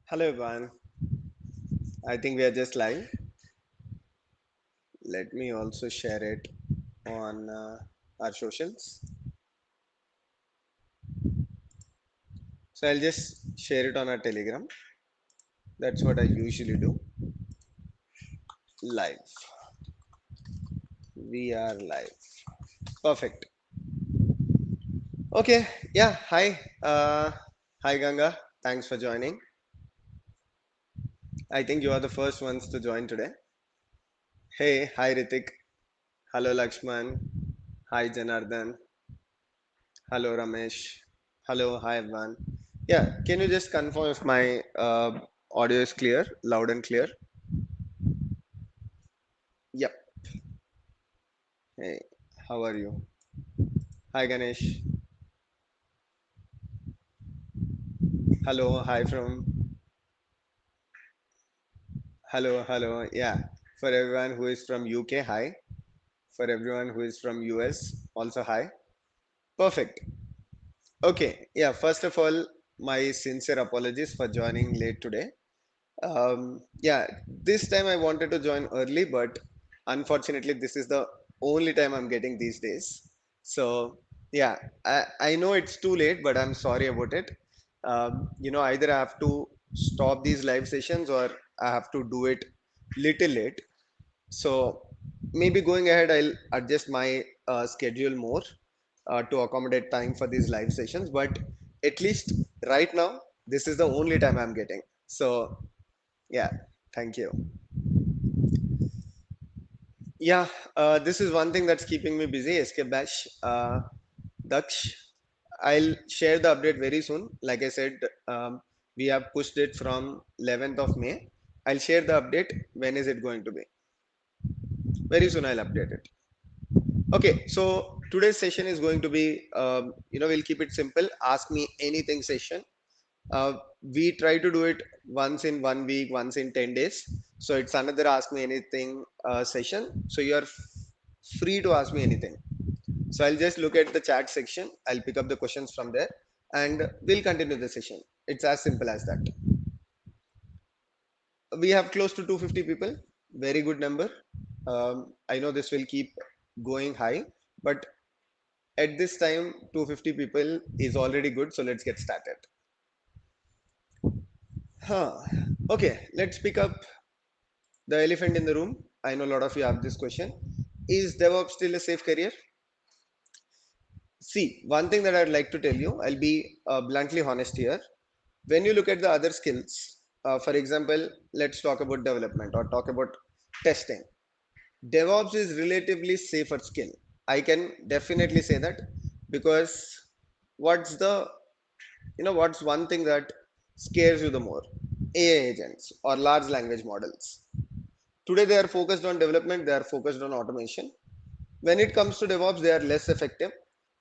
Hello everyone. I think we are just live. Let me also share it on our socials. So I'll just share it on our Telegram. That's what I usually do. Live. We are live. Perfect. Okay. Yeah. Hi. Hi Ganga. Thanks for joining. I think you are the first ones to join today. Hey. Hi Ritik. Hello Lakshman. Hi Janardhan. Hello Ramesh. Hello. Hi everyone. Yeah. Can you just confirm if my audio is clear, loud and clear? Yep. Hey, how are you? Hi Ganesh. Hello, hi from hello. Yeah. For everyone who is from UK, hi. For everyone who is from US, also hi. Perfect. Okay. Yeah, first of all, my sincere apologies for joining late today. Yeah, this time I wanted to join early, but unfortunately, this is the only time I'm getting these days. So, yeah, I know it's too late, but I'm sorry about it. Either I have to stop these live sessions or I have to do it little late. So, maybe going ahead, I'll adjust my schedule more to accommodate time for these live sessions. But at least right now, this is the only time I'm getting. So, yeah, thank you. Yeah, this is one thing that's keeping me busy, Escape Bash. Daksh, I'll share the update very soon. Like I said, we have pushed it from 11th of May. I'll share the update. When is it going to be? Very soon I'll update it. Okay, so today's session is going to be, we'll keep it simple. Ask me anything session. Uh, we try to do it once in 1 week, once in 10 days. So it's another ask me anything session. So you're free to ask me anything. So I'll just look at the chat section. I'll pick up the questions from there and we'll continue the session. It's as simple as that. We have close to 250 people. Very good number. I know this will keep going high, but at this time, 250 people is already good. So let's get started. Huh. Okay, let's pick up the elephant in the room. I know a lot of you have this question. Is DevOps still a safe career? See, one thing that I'd like to tell you, I'll be bluntly honest here. When you look at the other skills, for example, let's talk about development or talk about testing. DevOps is relatively safer skill. I can definitely say that because what's the, what's one thing that scares you the more? AI agents or large language models. Today they are focused on development, they are focused on automation. When it comes to DevOps, they are less effective.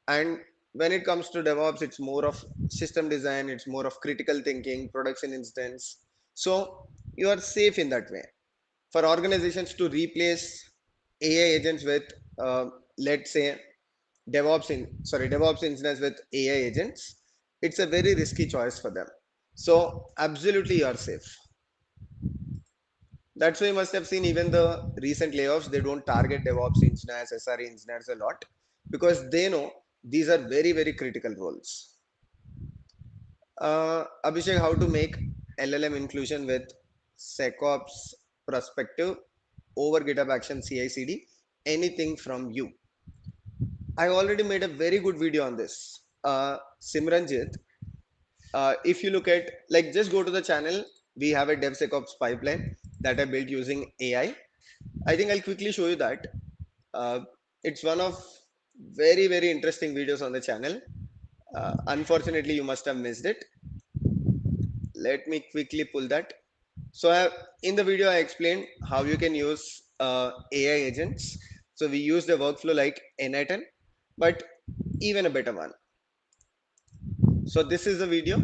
And when it comes to DevOps, it's more of system design, it's more of critical thinking, production instance. So you are safe in that way. For organizations to replace AI agents with, uh, let's say, DevOps instance with AI agents, it's a very risky choice for them. So absolutely, you are safe. That's why you must have seen even the recent layoffs, they don't target DevOps engineers, SRE engineers a lot because they know these are very, very critical roles. Abhishek, how to make LLM inclusion with SecOps perspective over GitHub Action CI/CD? Anything from you? I already made a very good video on this. Simranjit, if you look at, like, just go to the channel. We have a DevSecOps pipeline that I built using AI. I think I'll quickly show you that. Uh, it's one of very, very interesting videos on the channel. Unfortunately, you must have missed it. Let me quickly pull that. So in the video, I explained how you can use AI agents. So we used a workflow like n8n, but even a better one. So this is the video.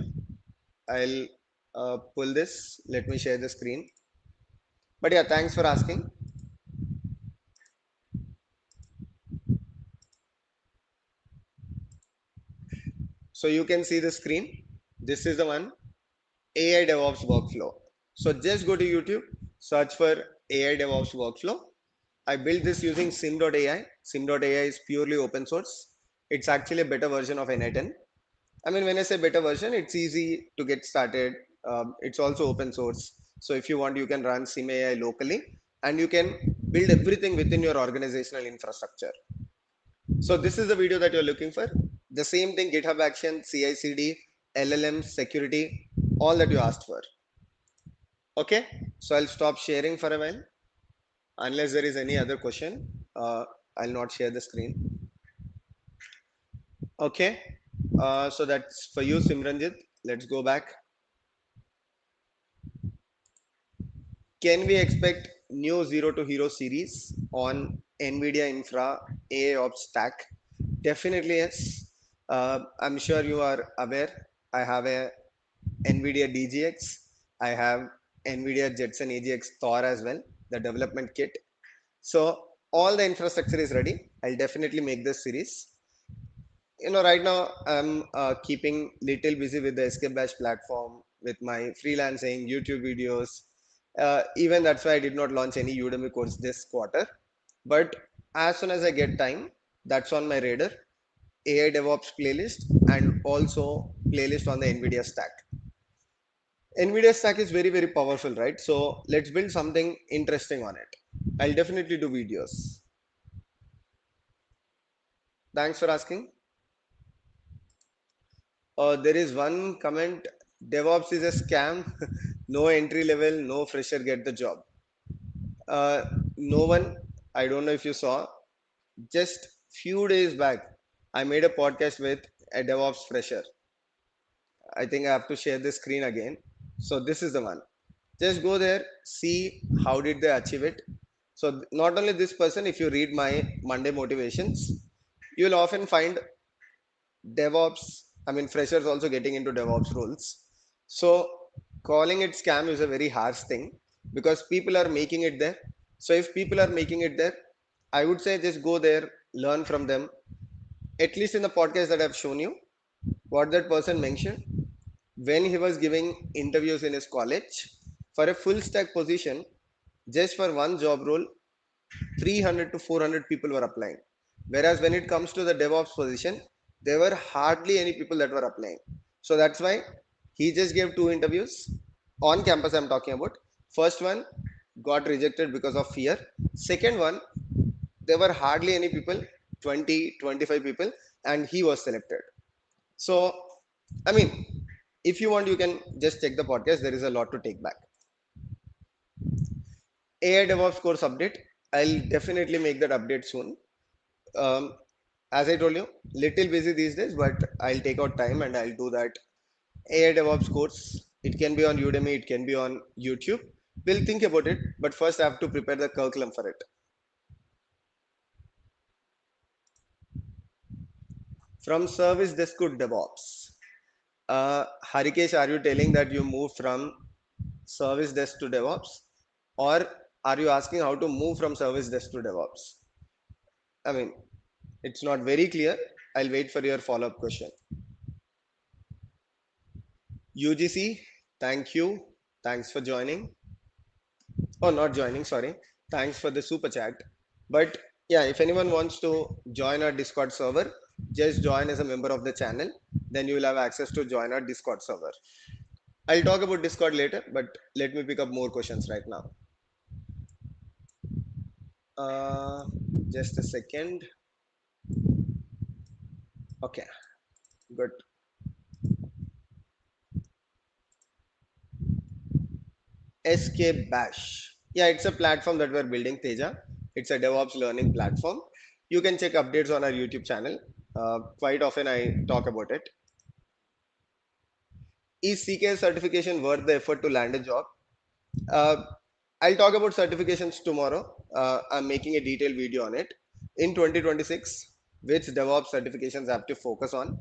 I'll pull this. Let me share the screen. But yeah, thanks for asking. So you can see the screen. This is the one. AI DevOps workflow. So just go to YouTube, search for AI DevOps workflow. I built this using sim.ai. Sim.ai is purely open source. It's actually a better version of n8n. I mean, when I say better version, it's easy to get started. It's also open source. So if you want, you can run sim AI locally and you can build everything within your organizational infrastructure. So this is the video that you're looking for. The same thing, GitHub Action, CI/CD, LLM, security, all that you asked for. Okay, so I'll stop sharing for a while. Unless there is any other question, I'll not share the screen. Okay, so that's for you, Simranjit. Let's go back. Can we expect new Zero to Hero series on NVIDIA Infra AIOps stack? Definitely yes. I'm sure you are aware. I have a NVIDIA DGX. I have NVIDIA Jetson AGX Thor as well, the development kit. So all the infrastructure is ready. I'll definitely make this series. Right now I'm keeping little busy with the escape bash platform with my freelancing YouTube videos. Even that's why I did not launch any Udemy course this quarter, but as soon as I get time, that's on my radar. AI DevOps playlist and also playlist on the NVIDIA stack. NVIDIA stack is very very powerful, right? So let's build something interesting on it. I'll definitely do videos. Thanks for asking. There is one comment: DevOps is a scam. No entry level, no fresher get the job. Uh, no one. I don't know if you saw. Just few days back, I made a podcast with a DevOps fresher. I think I have to share the screen again. So this is the one. Just go there, see how did they achieve it. So not only this person, if you read my Monday motivations, you will often find DevOps, I mean, freshers also getting into DevOps roles. So calling it scam is a very harsh thing because people are making it there. So if people are making it there, I would say just go there, learn from them. At least in the podcast that I've shown you, what that person mentioned, when he was giving interviews in his college for a full stack position, just for one job role, 300 to 400 people were applying. Whereas when it comes to the DevOps position, there were hardly any people that were applying. So that's why he just gave two interviews on campus. I'm talking about. First one got rejected because of fear. Second one, there were hardly any people, 20, 25 people, and he was selected. So, I mean, if you want, you can just check the podcast. There is a lot to take back. AI DevOps course update. I'll definitely make that update soon. Um, as I told you, little busy these days, but I'll take out time and I'll do that AI DevOps course. It can be on Udemy, it can be on YouTube. We'll think about it, but first I have to prepare the curriculum for it. From service desk to DevOps. Harikesh, are you telling that you move from service desk to DevOps? Or are you asking how to move from service desk to DevOps? I mean, it's not very clear. I'll wait for your follow-up question. UGC, thank you. Thanks for joining. Oh, not joining, sorry. Thanks for the super chat. But yeah, if anyone wants to join our Discord server, just join as a member of the channel. Then you will have access to join our Discord server. I'll talk about Discord later, but let me pick up more questions right now. Uh, just a second. Okay, good. Escape Bash. Yeah, it's a platform that we're building, Teja. It's a DevOps learning platform. You can check updates on our YouTube channel. Quite often I talk about it. Is CK certification worth the effort to land a job? Uh, I'll talk about certifications tomorrow. I'm making a detailed video on it. In 2026, which DevOps certifications I have to focus on.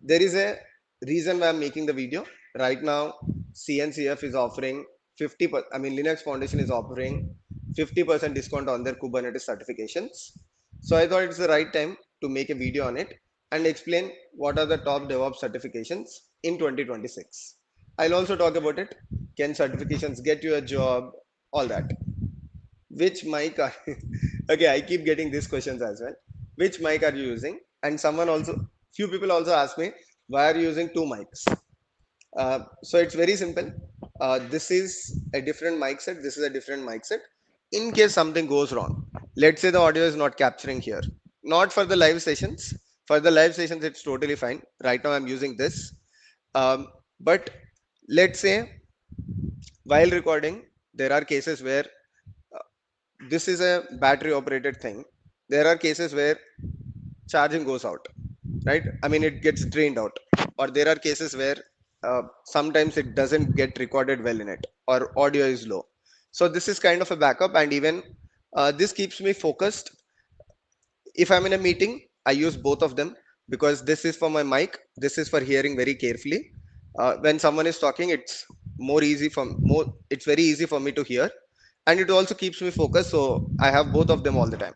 There is a reason why I'm making the video. Right now, CNCF is offering 50%, I mean, Linux Foundation is offering 50% discount on their Kubernetes certifications. So I thought it's the right time to make a video on it and explain what are the top DevOps certifications in 2026. I'll also talk about it. Can certifications get you a job? All that. Which mic are okay? I keep getting these questions as well. Which mic are you using? And someone also, few people also ask me, why are you using two mics? So it's very simple. This is a different mic set. This is a different mic set. In case something goes wrong, let's say the audio is not capturing here. Not for the live sessions. For the live sessions, it's totally fine. Right now, I'm using this. But let's say while recording, there are cases where this is a battery operated thing. There are cases where charging goes out, right? I mean, it gets drained out, or there are cases where sometimes it doesn't get recorded well in it, or audio is low. So this is kind of a backup, and even this keeps me focused. If I'm in a meeting, I use both of them, because this is for my mic, this is for hearing very carefully. When someone is talking, it's very easy for me to hear, and it also keeps me focused, so I have both of them all the time.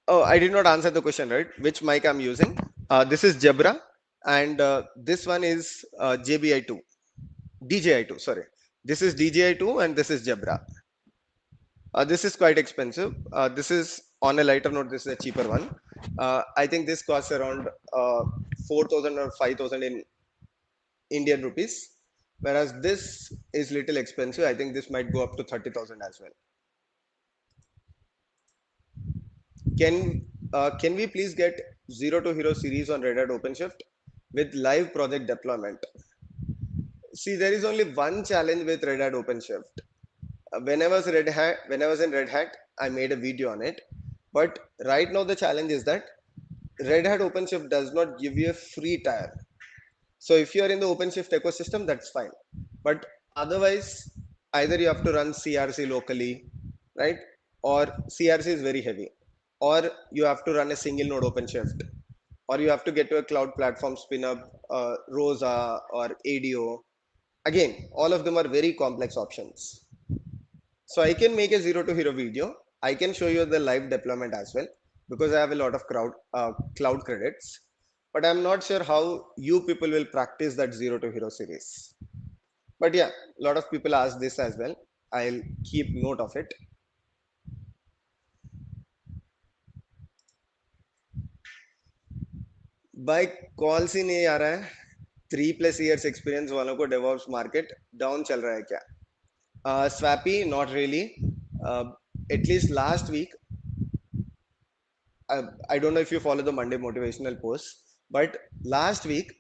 Oh, I did not answer the question, right? Which mic I'm using? This is Jabra, and this one is JBI2, DJI2. Sorry, this is DJI2, and this is Jabra. This is quite expensive. This is on a lighter note. This is a cheaper one. I think this costs around 4,000 or 5,000 in Indian rupees, whereas this is little expensive. I think this might go up to 30,000 as well. Can we please get Zero to Hero series on Red Hat OpenShift with live project deployment? See, there is only one challenge with Red Hat OpenShift. When I was in Red Hat, I made a video on it. But right now the challenge is that Red Hat OpenShift does not give you a free tier. So if you are in the OpenShift ecosystem, that's fine. But otherwise, either you have to run CRC locally, right? Or CRC is very heavy. Or you have to run a single node OpenShift. Or you have to get to a cloud platform spin up Rosa or ADO. Again, all of them are very complex options. So I can make a zero to hero video. I can show you the live deployment as well, because I have a lot of cloud credits. But I'm not sure how you people will practice that zero to hero series. But yeah, a lot of people ask this as well. I'll keep note of it. भाई call ही नहीं आ रहा है 3+ years experience वालों को DevOps market down चल रहा है क्या Swappy, not really. At least last week, I don't know if you follow the Monday motivational posts, but last week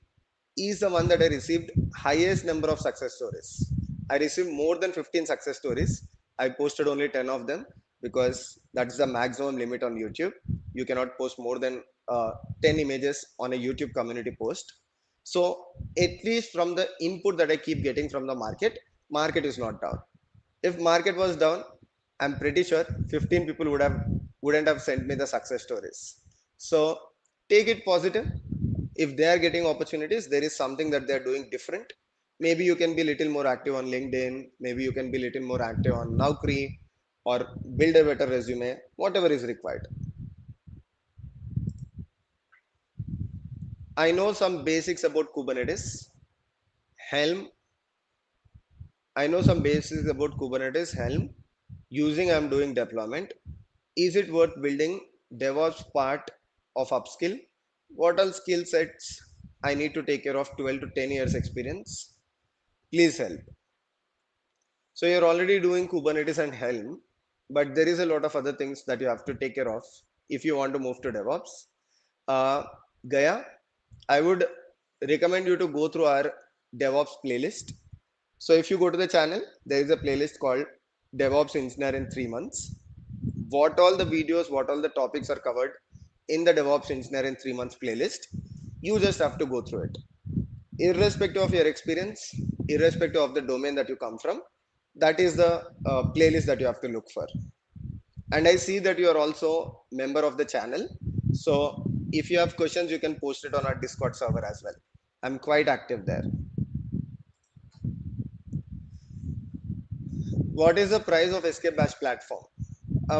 is the one that I received highest number of success stories. I received more than 15 success stories. I posted only 10 of them because that's the maximum limit on YouTube. You cannot post more than 10 images on a YouTube community post. So at least from the input that I keep getting from the market is not down. If market was down, I'm pretty sure 15 people wouldn't have sent me the success stories. So take it positive. If they are getting opportunities, there is something that they're doing different. Maybe you can be a little more active on LinkedIn, maybe you can be a little more active on Naukri, or build a better resume, whatever is required. I know some basics about Kubernetes. Helm, I know some basics about Kubernetes Helm. Using, I'm doing deployment. Is it worth building DevOps part of upskill? What all skill sets I need to take care of? 12 to 10 years experience. Please help. So you're already doing Kubernetes and Helm, but there is a lot of other things that you have to take care of if you want to move to DevOps. Uh, Gaya, I would recommend you to go through our DevOps playlist. So if you go to the channel, there is a playlist called DevOps Engineer in 3 months. What all the videos, what all the topics are covered in the DevOps Engineer in 3 months playlist, you just have to go through it. Irrespective of your experience, irrespective of the domain that you come from, that is the playlist that you have to look for. And I see that you are also member of the channel. So if you have questions, you can post it on our Discord server as well. I'm quite active there. What is the price of Escape Bash platform?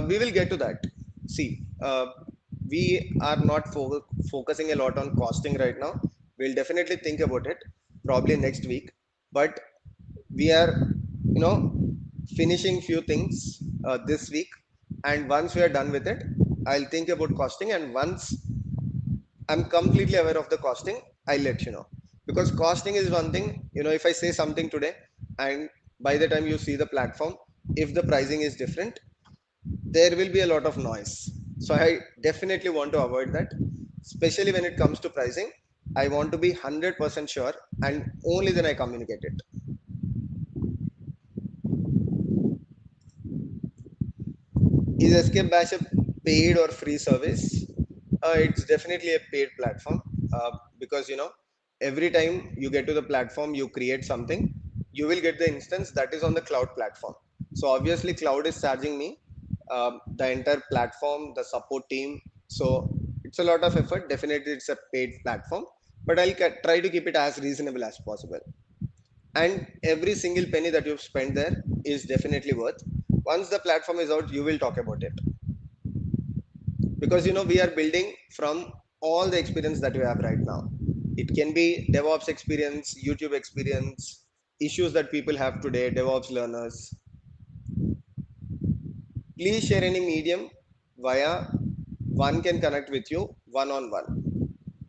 We will get to that. See, we are not focusing a lot on costing right now. We'll definitely think about it probably next week. But we are, you know, finishing few things this week, and once we are done with it, I'll think about costing. And once I'm completely aware of the costing, I'll let you know. Because costing is one thing, if I say something today and by the time you see the platform, if the pricing is different, there will be a lot of noise. So I definitely want to avoid that, especially when it comes to pricing. I want to be 100% sure and only then I communicate it. Is Escape Bash a paid or free service? It's definitely a paid platform because every time you get to the platform, you create something, you will get the instance that is on the cloud platform. So obviously, cloud is charging me the entire platform, the support team. So it's a lot of effort. Definitely, it's a paid platform, but I'll try to keep it as reasonable as possible. And every single penny that you've spent there is definitely worth. Once the platform is out, you will talk about it because we are building from all the experience that we have right now. It can be DevOps experience, YouTube experience, issues that people have today, DevOps learners. Please share any medium via one can connect with you one on one.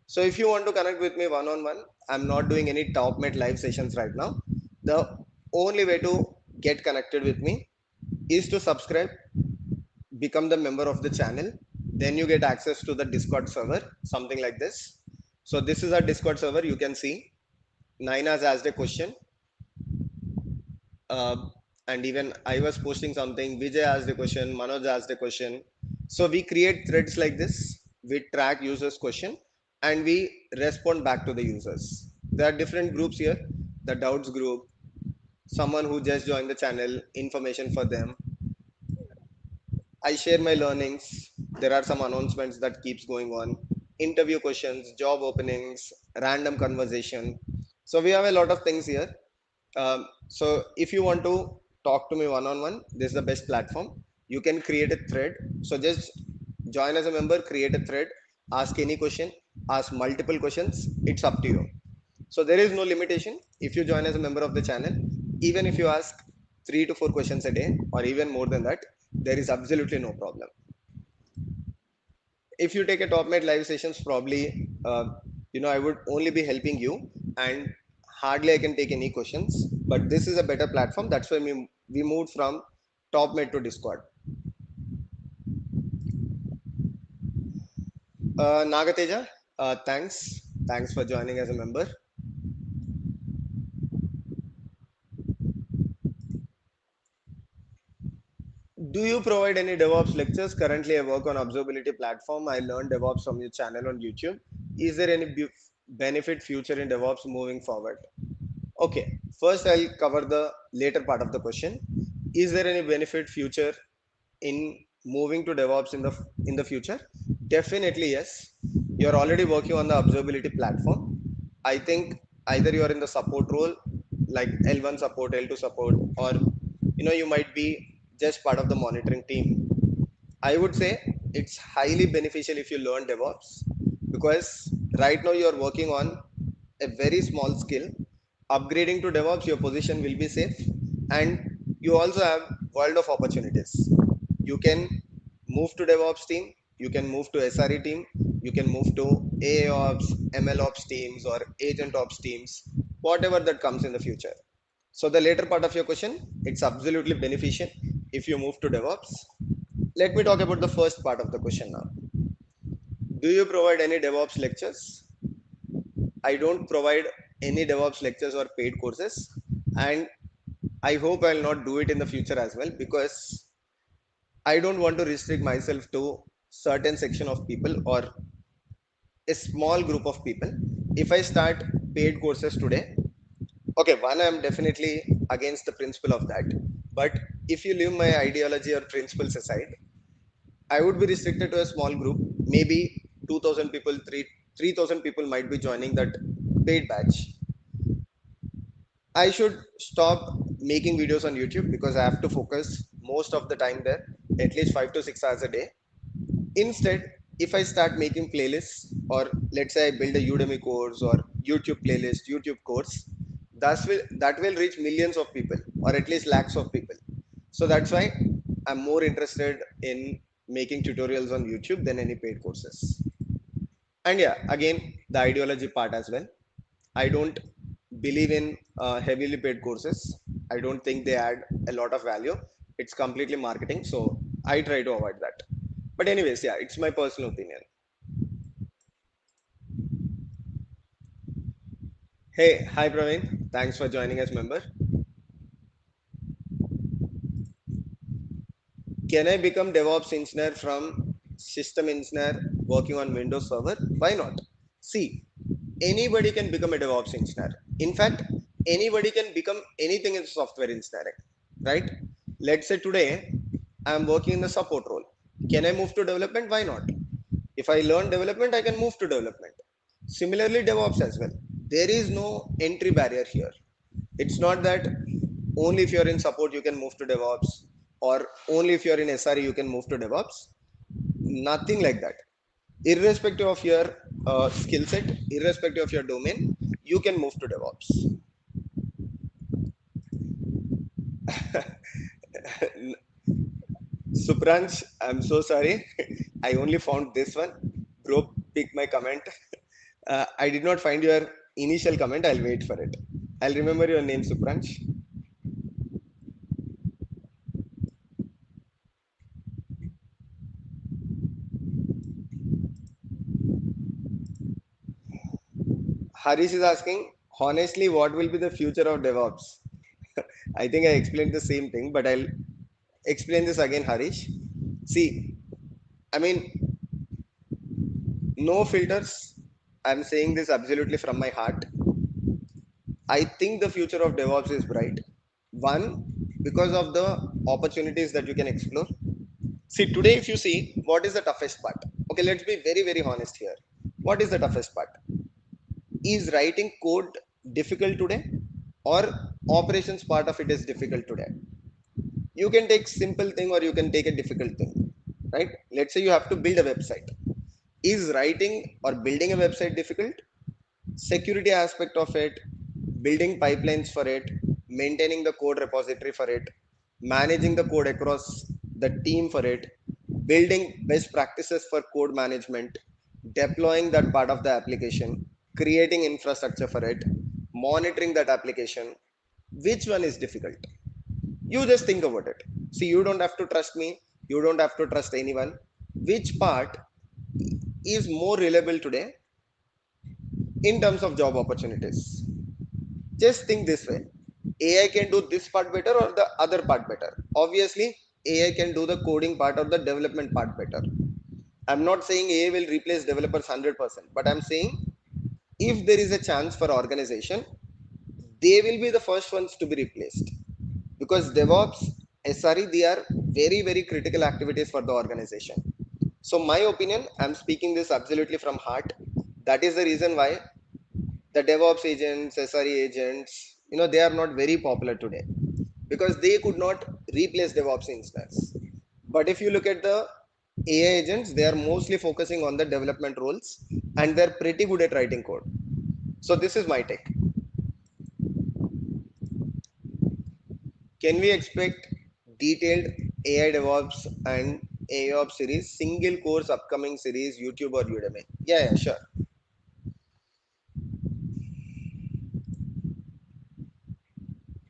So if you want to connect with me one on one, I'm not doing any top mate live sessions right now. The only way to get connected with me is to subscribe, become the member of the channel. Then you get access to the Discord server, something like this. So this is our Discord server. You can see Nine has asked a question, uh, and even I was posting something. Vijay asked a question, Manoj asked a question. So we create threads like this. We track users question and we respond back to the users. There are different groups here: the doubts group, someone who just joined the channel, information for them. I share my learnings. There are some announcements that keeps going on. Interview questions, job openings, random conversation. So we have a lot of things here. So if you want to talk to me one on one, this is the best platform. You can create a thread. So just join as a member, create a thread, ask any question, ask multiple questions. It's up to you. So there is no limitation. If you join as a member of the channel, even if you ask 3 to 4 questions a day or even more than that, there is absolutely no problem. If you take a top mate live sessions, probably I would only be helping you and hardly I can take any questions. But this is a better platform. That's why we moved from top mate to Discord. Nagateja, thanks for joining as a member. Do you provide any DevOps lectures? Currently, I work on observability platform. I learned DevOps from your channel on YouTube. Is there any benefit future in DevOps moving forward? Okay, first I'll cover the later part of the question. Is there any benefit future in moving to DevOps in the future? Definitely yes. You're already working on the observability platform. I think either you're in the support role, like L1 support, L2 support, or you might be just part of the monitoring team. I would say it's highly beneficial if you learn DevOps because right now you're working on a very small skill. Upgrading to DevOps, your position will be safe, and you also have world of opportunities. You can move to DevOps team, you can move to SRE team, you can move to AOps, MLOps teams, or Agent Ops teams, whatever that comes in the future. So the later part of your question, it's absolutely beneficial if you move to DevOps. Let me talk about the first part of the question now. Do you provide any DevOps lectures? I don't provide any DevOps lectures or paid courses, and I hope I'll not do it in the future as well because I don't want to restrict myself to certain section of people or a small group of people. If I start paid courses today, okay, one, I'm definitely against the principle of that. But if you leave my ideology or principles aside, I would be restricted to a small group. Maybe 2,000 people, 3,000 people might be joining that paid batch. I should stop making videos on YouTube because I have to focus most of the time there, at least 5 to 6 hours a day. Instead, if I start making playlists, or let's say I build a Udemy course or YouTube playlist, YouTube course, that will reach millions of people or at least lakhs of people. So that's why I'm more interested in making tutorials on YouTube than any paid courses. And yeah, again, the ideology part as well. I don't believe in heavily paid courses. I don't think they add a lot of value. It's completely marketing, so I try to avoid that. But anyways, yeah, it's my personal opinion. Hey, hi Praveen. Thanks for joining us, member. Can I become DevOps engineer from system engineer working on Windows Server? Why not? See, anybody can become a DevOps engineer. In fact, anybody can become anything in software engineering, right? Let's say today I'm working in the support role. Can I move to development? Why not? If I learn development, I can move to development. Similarly, DevOps as well. There is no entry barrier here. It's not that only if you're in support you can move to DevOps, or only if you're in SRE you can move to DevOps. Nothing like that. Irrespective of your skill set, irrespective of your domain, you can move to DevOps. Supranch, I'm so sorry. I only found this one. Bro, pick my comment. I did not find your initial comment. I'll wait for it. I'll remember your name, Supranch. Harish is asking, honestly, what will be the future of DevOps? I think I explained the same thing, but I'll explain this again, Harish. See, I mean, no filters. I'm saying this absolutely from my heart. I think the future of DevOps is bright. One, because of the opportunities that you can explore. See, today, if you see, what is the toughest part? Okay, let's be very, very honest here. What is the toughest part? Is writing code difficult today? Or operations part of it is difficult today? You can take simple thing or you can take a difficult thing, right? Let's say you have to build a website. Is writing or building a website difficult? Security aspect of it, building pipelines for it, maintaining the code repository for it, managing the code across the team for it, building best practices for code management, deploying that part of the application, creating infrastructure for it, monitoring that application. Which one is difficult? You just think about it. See, you don't have to trust me, you don't have to trust anyone. Which part is more reliable today in terms of job opportunities? Just think this way. AI can do this part better or the other part better. Obviously, AI can do the coding part or the development part better. I'm not saying AI will replace developers 100%, but I'm saying if there is a chance for organization, they will be the first ones to be replaced. Because DevOps, SRE, they are very, very critical activities for the organization. So, my opinion, I'm speaking this absolutely from heart. That is the reason why the DevOps agents, SRE agents, they are not very popular today because they could not replace DevOps engineers. But if you look at the AI agents, they are mostly focusing on the development roles and they're pretty good at writing code. So this is my take. Can we expect detailed AI DevOps and AOps series, single course upcoming series, YouTube or Udemy? Yeah, yeah, sure.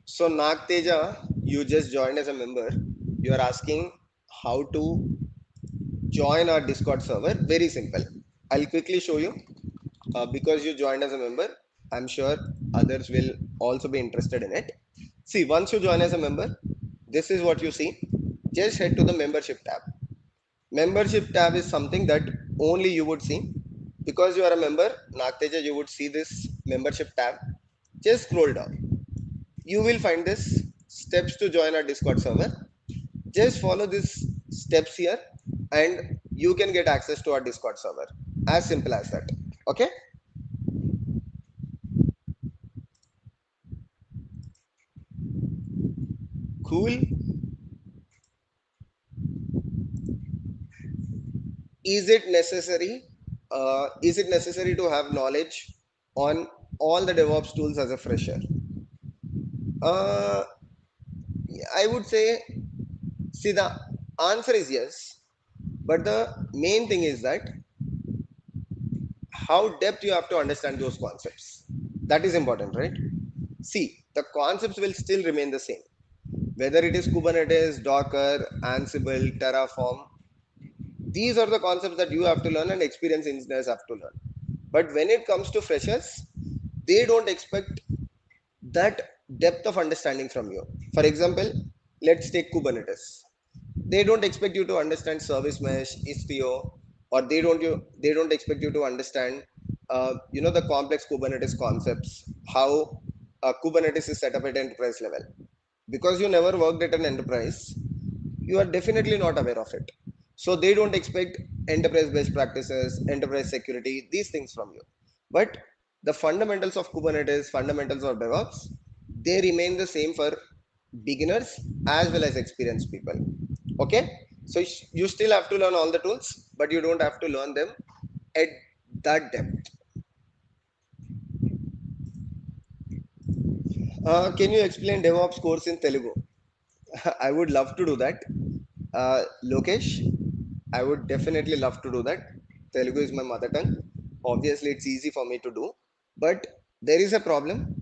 So Nagteja, you just joined as a member. You are asking how to join our Discord server. Very simple. I'll quickly show you. Because you joined as a member, I'm sure others will also be interested in it. See, once you join as a member, this is what you see. Just head to the membership tab. Membership tab is something that only you would see. Because you are a member, Nagteja, you would see this membership tab. Just scroll down. You will find this steps to join our Discord server. Just follow these steps here and you can get access to our Discord server. As simple as that. Okay? Cool. Is it necessary? Is it necessary to have knowledge on all the DevOps tools as a fresher? Uh, I would say, see, the answer is yes, but the main thing is that how depth you have to understand those concepts. That is important, right? See, the concepts will still remain the same. Whether it is Kubernetes, Docker, Ansible, Terraform, these are the concepts that you have to learn and experienced engineers have to learn. But when it comes to freshers, they don't expect that depth of understanding from you. For example, let's take Kubernetes. They don't expect you to understand service mesh, Istio, or they don't expect you to understand the complex Kubernetes concepts, how Kubernetes is set up at enterprise level. Because you never worked at an enterprise, you are definitely not aware of it. So they don't expect enterprise best practices, enterprise security, these things from you. But the fundamentals of Kubernetes, fundamentals of DevOps, they remain the same for beginners as well as experienced people. Okay, so you still have to learn all the tools, but you don't have to learn them at that depth. Can you explain DevOps course in Telugu? I would love to do that. Lokesh, I would definitely love to do that. Telugu is my mother tongue. Obviously, it's easy for me to do, but there is a problem.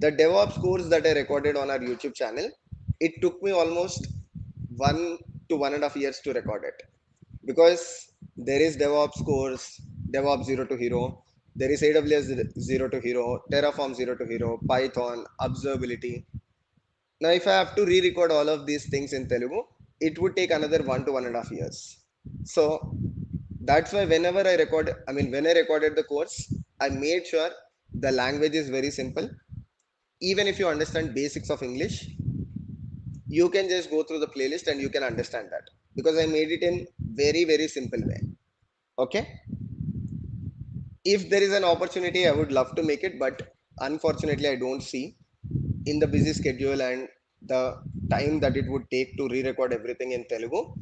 The DevOps course that I recorded on our YouTube channel, it took me almost 1 to 1.5 years to record it because there is DevOps course, DevOps zero to hero, there is AWS zero to hero, Terraform zero to hero, Python, observability. Now, if I have to re-record all of these things in Telugu, it would take another 1 to 1.5 years. So that's why whenever when I recorded the course, I made sure the language is very simple. Even if you understand basics of English, you can just go through the playlist and you can understand that because I made it in very, very simple way. Okay. If there is an opportunity, I would love to make it, but unfortunately, I don't see in the busy schedule and the time that it would take to re-record everything in Telugu.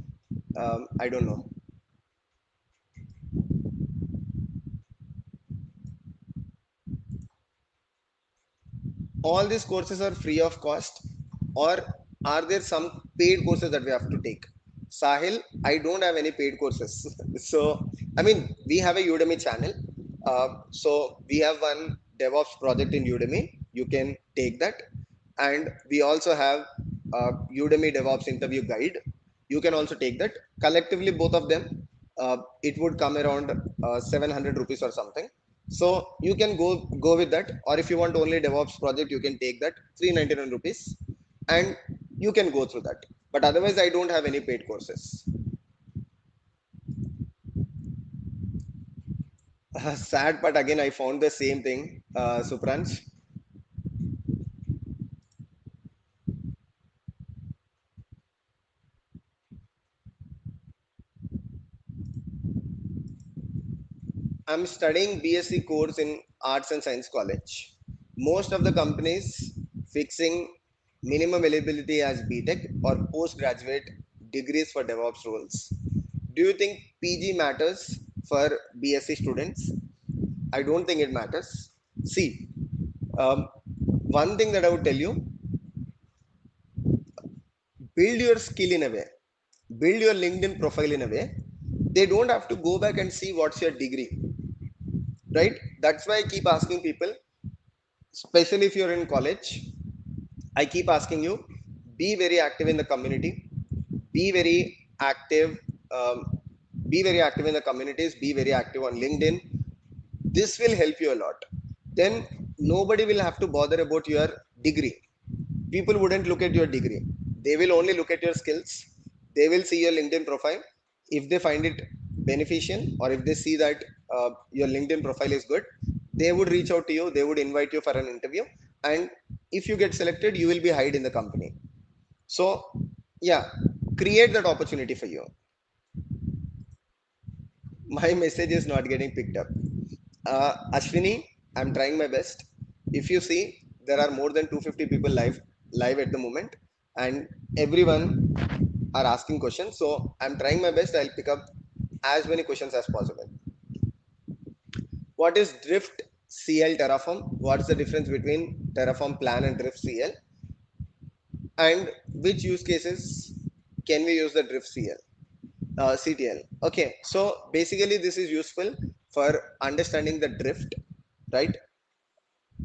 I don't know. All these courses are free of cost, or are there some paid courses that we have to take? Sahil, I don't have any paid courses. So we have a Udemy channel. So we have one DevOps project in Udemy. You can take that. And we also have Udemy DevOps interview guide. You can also take that. Collectively, both of them, it would come around 700 rupees or something. So you can go with that, or if you want only DevOps project, you can take that 399 rupees, and you can go through that. But otherwise, I don't have any paid courses. Sad, but again, I found the same thing, Supransh. I'm studying BSc course in Arts and Science College. Most of the companies fixing minimum eligibility as BTech or postgraduate degrees for DevOps roles. Do you think PG matters for BSc students? I don't think it matters. See, um, one thing that I would tell you, build your skill in a way, build your LinkedIn profile in a way. They don't have to go back and see what's your degree, right? That's why I keep asking people, especially if you're in college, I keep asking you, be very active in the community, be very active, um, be very active in the communities, be very active on LinkedIn. This will help you a lot. Then nobody will have to bother about your degree. People wouldn't look at your degree. They will only look at your skills. They will see your LinkedIn profile. If they find it beneficial, or if they see that your LinkedIn profile is good, they would reach out to you. They would invite you for an interview. And if you get selected, you will be hired in the company. So, yeah, create that opportunity for you. My message is not getting picked up. Ashwini, I'm trying my best. If you see, there are more than 250 people live at the moment, and everyone are asking questions. So I'm trying my best. I'll pick up as many questions as possible. What is Drift CL Terraform? What's the difference between Terraform Plan and Drift CL? And which use cases can we use the Drift CL? CTL. Okay, so basically this is useful for understanding the drift, right?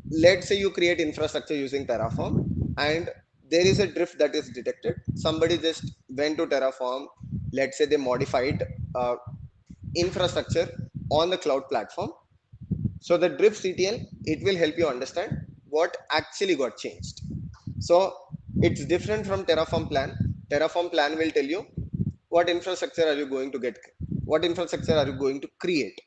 Let's say you create infrastructure using Terraform and there is a drift that is detected. Somebody just went to Terraform, let's say they modified uh, infrastructure on the cloud platform. So the drift CTL, it will help you understand what actually got changed. So it's different from Terraform plan. Terraform plan will tell you what infrastructure are you going to get, what infrastructure are you going to create.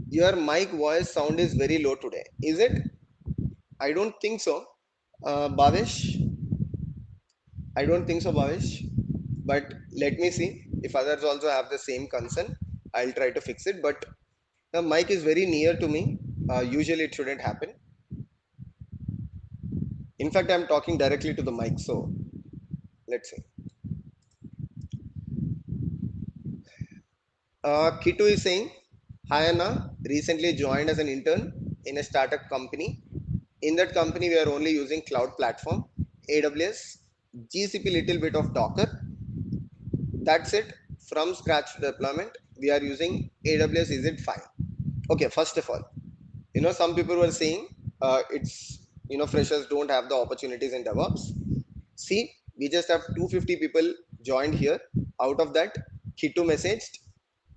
Your mic voice sound is very low today. Is it? I don't think so. Bhavesh, I don't think so, Bhavesh. But let me see if others also have the same concern. I'll try to fix it. But the mic is very near to me. Usually it shouldn't happen. In fact, I'm talking directly to the mic. So let's see. Kitu is saying, hi Anna, recently joined as an intern in a startup company. In that company, we are only using cloud platform, AWS, GCP, little bit of Docker. That's it. From scratch deployment, we are using AWS. Is it fine? Okay, first of all, some people were saying it's, freshers don't have the opportunities in DevOps. See, we just have 250 people joined here. Out of that, Kitu messaged.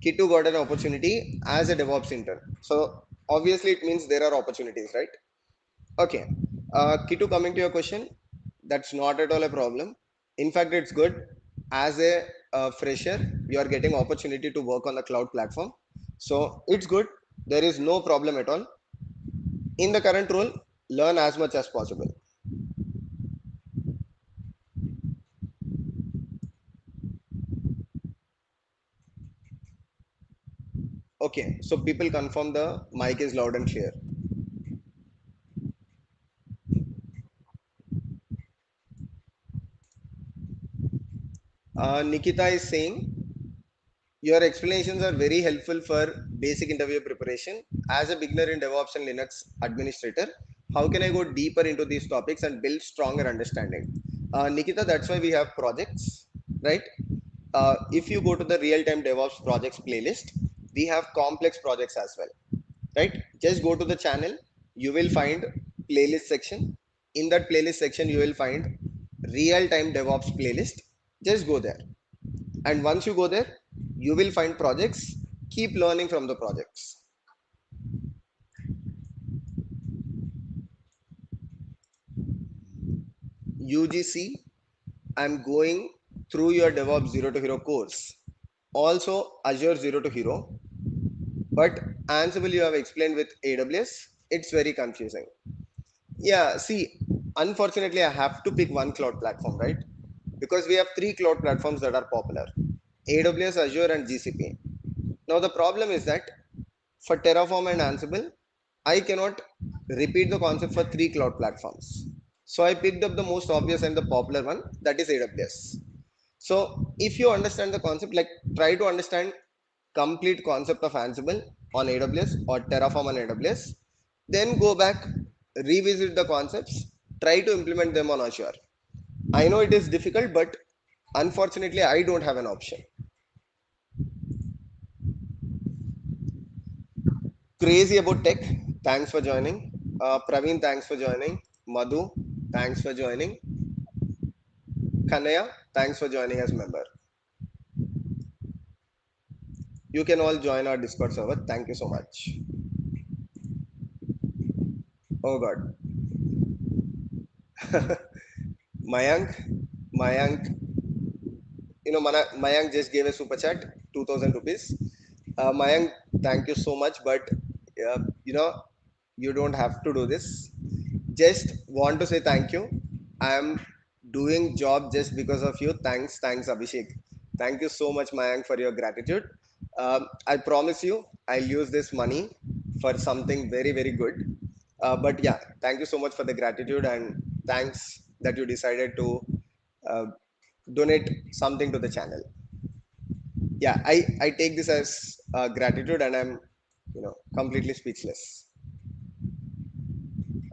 Kitu got an opportunity as a DevOps intern. So obviously, it means there are opportunities, right? Okay. Kitu, coming to your question, that's not at all a problem. In fact, it's good. As a fresher, you are getting opportunity to work on the cloud platform. So it's good. There is no problem at all. In the current role, learn as much as possible. Okay. So people confirm the mic is loud and clear. Nikita is saying your explanations are very helpful for basic interview preparation. As a beginner in DevOps and Linux administrator, how can I go deeper into these topics and build stronger understanding? Nikita, that's why we have projects, right? If you go to the real-time DevOps projects playlist, we have complex projects as well, right? Just go to the channel, you will find playlist section. In that playlist section, you will find real-time DevOps playlist. Just go there. And once you go there, you will find projects. Keep learning from the projects. UGC, I'm going through your DevOps Zero to Hero course. Also Azure Zero to Hero. But Ansible you have explained with AWS. It's very confusing. Yeah, see, unfortunately, I have to pick one cloud platform, right? Because we have three cloud platforms that are popular: AWS, Azure, and GCP. Now, the problem is that for Terraform and Ansible, I cannot repeat the concept for three cloud platforms. So I picked up the most obvious and the popular one, that is AWS. So if you understand the concept, like try to understand complete concept of Ansible on AWS or Terraform on AWS, then go back, revisit the concepts, try to implement them on Azure. I know it is difficult, but unfortunately, I don't have an option. Crazy about tech. Thanks for joining. Praveen, thanks for joining. Madhu, thanks for joining. Kanaya, thanks for joining as member. You can all join our Discord server. Thank you so much. Oh God. Mayank, Mayank, Mayank just gave a super chat, 2000 rupees. Mayank, thank you so much, but uh, you know, you don't have to do this. Just want to say thank you. I am doing job just because of you. Thanks, Abhishek. Thank you so much, Mayank, for your gratitude. I promise you, I'll use this money for something very, very good. But yeah, thank you so much for the gratitude and thanks that you decided to uh, donate something to the channel. Yeah, I take this as gratitude, and I'm completely speechless.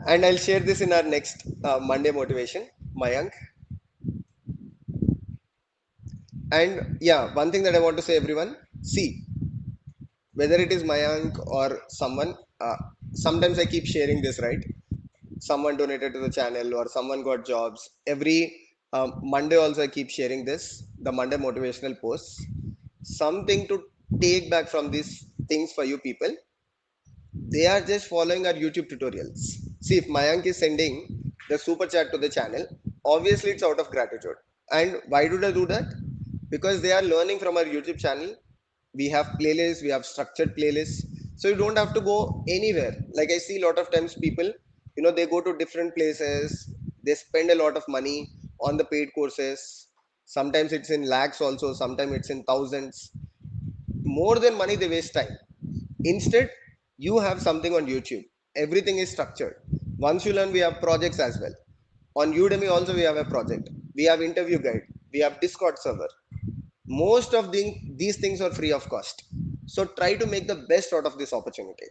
And I'll share this in our next Monday motivation, Mayank. And yeah, one thing that I want to say, everyone, see, whether it is Mayank or someone, sometimes I keep sharing this, right? Someone donated to the channel or someone got jobs. Every Monday also I keep sharing this, the Monday motivational posts. Something to take back from these things for you people. They are just following our YouTube tutorials. See, if Mayank is sending the super chat to the channel, obviously it's out of gratitude. And why do they do that? Because they are learning from our YouTube channel. We have playlists, we have structured playlists. So you don't have to go anywhere. Like I see a lot of times people, they go to different places, they spend a lot of money on the paid courses. Sometimes it's in lakhs also, sometimes it's in thousands. More than money, they waste time. Instead, you have something on YouTube. Everything is structured. Once you learn, we have projects as well. On Udemy also we have a project. We have interview guide. We have Discord server. Most of these things are free of cost. So try to make the best out of this opportunity.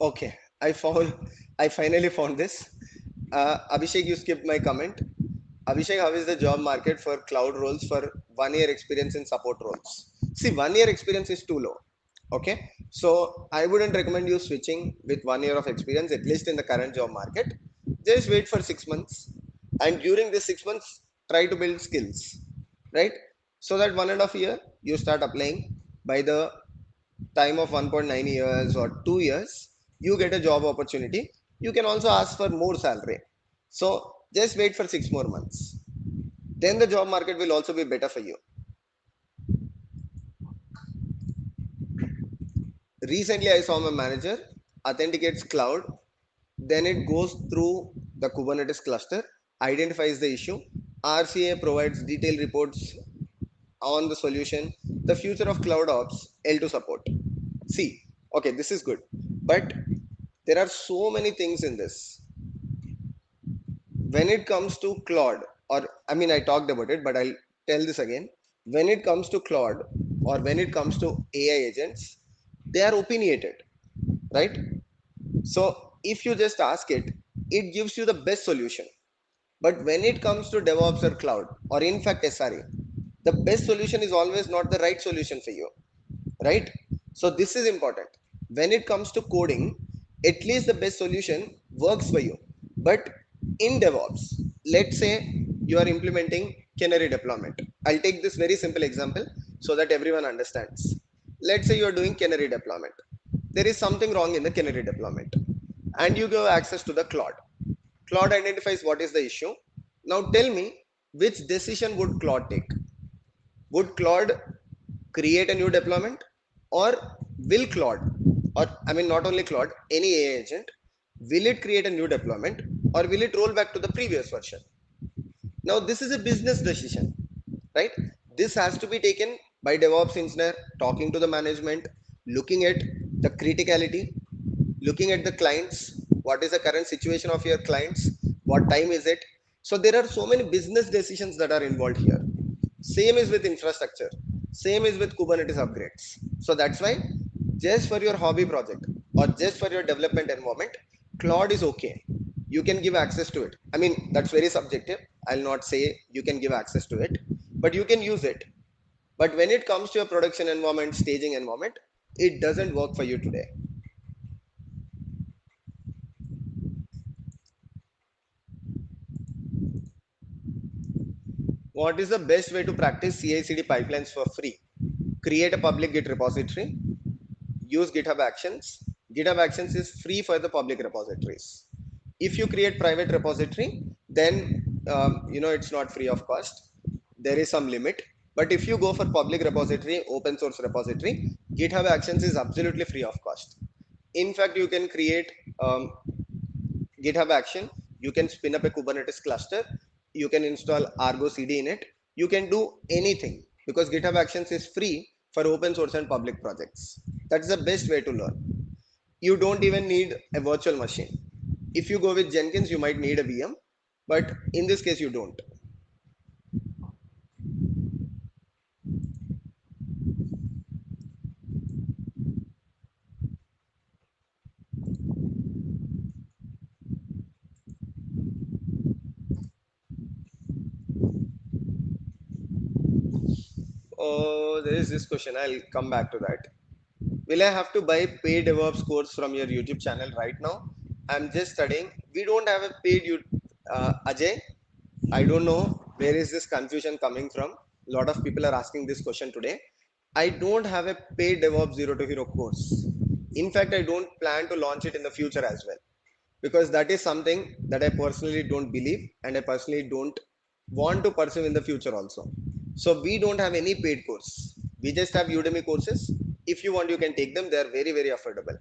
Okay, I finally found this. Abhishek, you skipped my comment. Abhishek, how is the job market for cloud roles for 1 year experience in support roles? See, 1 year experience is too low. Okay, so I wouldn't recommend you switching with 1 year of experience, at least in the current job market. Just wait for 6 months, and during this 6 months, try to build skills, right? So that 1.5 year you start applying. By the time of 1.9 years or 2 years, you get a job opportunity. You can also ask for more salary. So just wait for 6 more months. Then the job market will also be better for you. Recently, I saw my manager authenticates cloud, then it goes through the Kubernetes cluster, identifies the issue. RCA provides detailed reports on the solution. The future of cloud ops, L2 support. See, okay, this is good, but there are so many things in this. When it comes to Claude, or I mean, I talked about it, but I'll tell this again. When it comes to Claude, or when it comes to AI agents, they are opinionated, right? So if you just ask it, it gives you the best solution. But when it comes to DevOps or cloud, or in fact SRE, the best solution is always not the right solution for you, right? So this is important. When it comes to coding, at least the best solution works for you. But in DevOps, let's say you are implementing canary deployment. I'll take this very simple example so that everyone understands. Let's say you are doing canary deployment. There is something wrong in the canary deployment, and you give access to the Claude. Claude identifies what is the issue. Now tell me, which decision would Claude take? Would Claude create a new deployment, or will Claude, or I mean not only Claude, any AI agent, will it create a new deployment, or will it roll back to the previous version? Now this is a business decision, right? This has to be taken by DevOps engineer, talking to the management, looking at the criticality, looking at the clients, what is the current situation of your clients, what time is it. So there are so many business decisions that are involved here. Same is with infrastructure, same is with Kubernetes upgrades. So that's why, just for your hobby project or just for your development environment, Claude is okay. You can give access to it. I mean, that's very subjective. I'll not say you can give access to it, but you can use it. But when it comes to your production environment, staging environment, it doesn't work for you today. What is the best way to practice CI/CD pipelines for free? Create a public Git repository. Use GitHub Actions. GitHub Actions is free for the public repositories. If you create private repository, then it's not free of cost. There is some limit. But if you go for public repository, open source repository, GitHub Actions is absolutely free of cost. In fact, you can create GitHub Action. You can spin up a Kubernetes cluster. You can install Argo CD in it. You can do anything. because GitHub Actions is free for open source and public projects. That's the best way to learn. You don't even need a virtual machine. If you go with Jenkins, you might need a VM, but in this case, you don't. Oh, there is this question. I'll come back to that. Will I have to buy paid DevOps course from your YouTube channel right now? I'm just studying. We don't have a paid you Ajay. I don't know where is this confusion coming from. A lot of people are asking this question today. I don't have a paid DevOps Zero to Hero course. In fact, I don't plan to launch it in the future as well, because that is something that I personally don't believe and I personally don't want to pursue in the future also. So we don't have any paid course. We just have Udemy courses. If you want, you can take them. They are very, very affordable.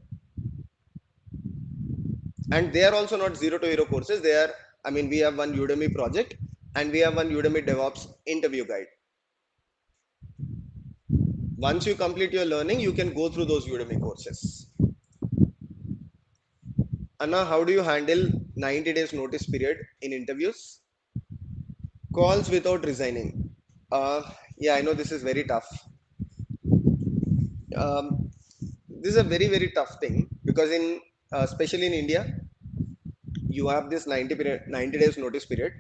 And they are also not zero to hero courses. They are, I mean, we have one Udemy project and we have one Udemy DevOps interview guide. Once you complete your learning, you can go through those Udemy courses. Anna, how do you handle 90 days notice period in interviews? Calls without resigning. Uh, yeah, I know this is very tough. Um, this is a very, very tough thing because especially in India, you have this 90 days notice period,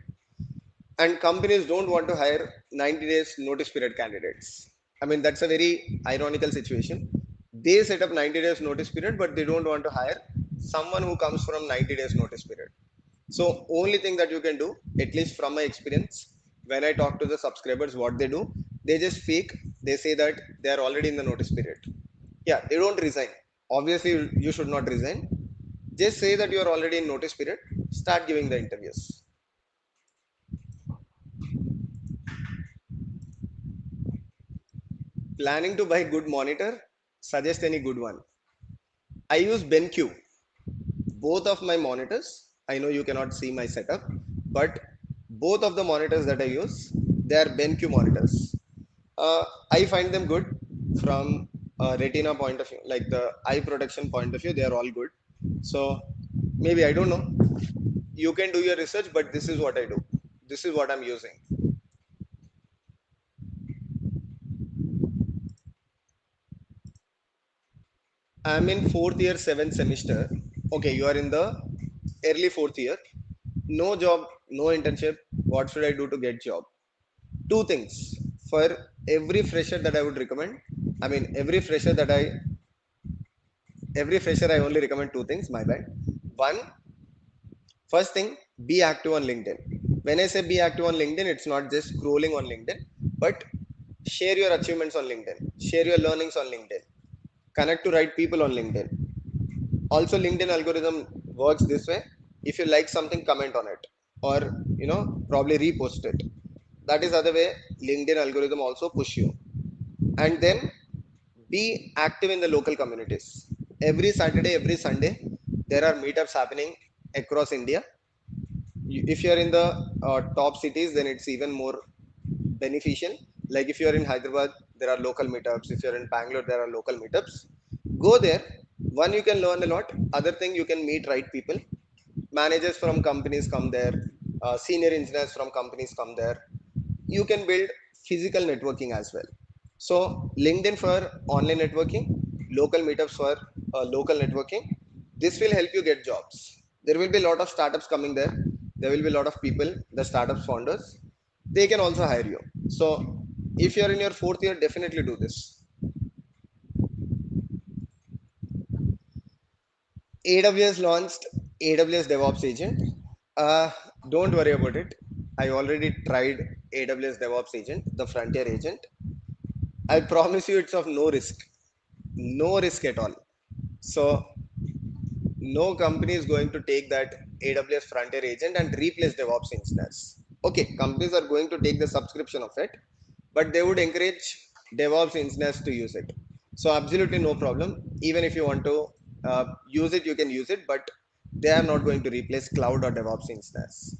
and companies don't want to hire 90 days notice period candidates. I mean, that's a very ironical situation. They set up 90 days notice period, but they don't want to hire someone who comes from 90 days notice period. So only thing that you can do, at least from my experience, when I talk to the subscribers, what they do, they just fake. They say that they are already in the notice period. Yeah, they don't resign. Obviously, you should not resign. Just say that you are already in notice period. Start giving the interviews. Planning to buy good monitor? Suggest any good one. I use BenQ. Both of my monitors, I know you cannot see my setup, but both of the monitors that I use, they are BenQ monitors. I find them good from a retina point of view, like the eye protection point of view, they are all good. So maybe, I don't know. You can do your research, but this is what I do. This is what I'm using. I'm in fourth year, seventh semester. Okay, you are in the early fourth year. No job, no internship. What should I do to get job? Two things. For every fresher that I would recommend, I mean, every fresher I only recommend two things. My bad. One, first thing, be active on LinkedIn. When I say be active on LinkedIn, it's not just scrolling on LinkedIn, but share your achievements on LinkedIn, share your learnings on LinkedIn, connect to right people on LinkedIn. Also, LinkedIn algorithm works this way. If you like something, comment on it, or probably repost it. That is other way LinkedIn algorithm also push you. And then be active in the local communities. Every Saturday, every Sunday, there are meetups happening across India. If you are in the top cities, then it's even more beneficial. Like if you are in Hyderabad, there are local meetups. If you're in Bangalore, there are local meetups. Go there. One, you can learn a lot. Other thing, you can meet right people. Managers from companies come there. Senior engineers from companies come there. You can build physical networking as well. So LinkedIn for online networking, local meetups for local networking. This will help you get jobs. There will be a lot of startups coming there. There will be a lot of people, the startups founders. They can also hire you. So if you're in your fourth year, definitely do this. AWS launched AWS DevOps Agent. Uh, don't worry about it. I already tried AWS DevOps Agent, the Frontier Agent. I promise you, it's of no risk, no risk at all. So no company is going to take that AWS Frontier Agent and replace DevOps engineers. Okay, companies are going to take the subscription of it, but they would encourage DevOps engineers to use it. So absolutely no problem. Even if you want to use it, you can use it, but they are not going to replace cloud or DevOps engineers.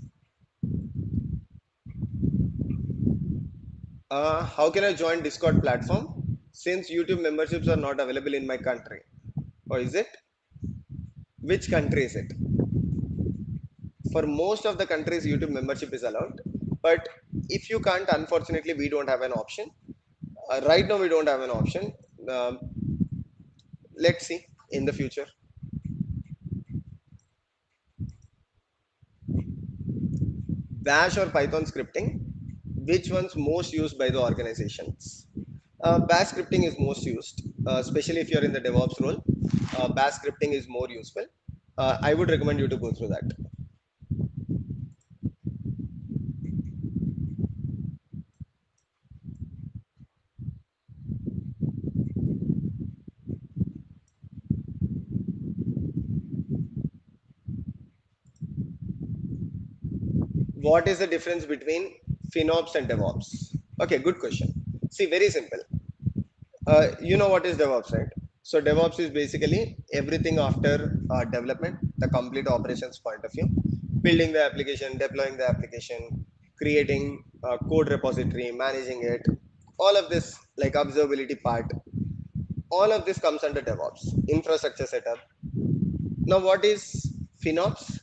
How can I join Discord platform since YouTube memberships are not available in my country? Or is it? Which country is it? For most of the countries, YouTube membership is allowed. But if you can't, unfortunately, we don't have an option. Right now, we don't have an option. Um, let's see in the future. Bash or Python scripting, which one's most used by the organizations? Bash scripting is most used, especially if you're in the DevOps role. Bash scripting is more useful. I would recommend you to go through that. What is the difference between FinOps and DevOps? Okay, good question. See, very simple. You know what is DevOps, right? So DevOps is basically everything after development, the complete operations point of view, building the application, deploying the application, creating a code repository, managing it, all of this like observability part, all of this comes under DevOps, infrastructure setup. Now, what is FinOps?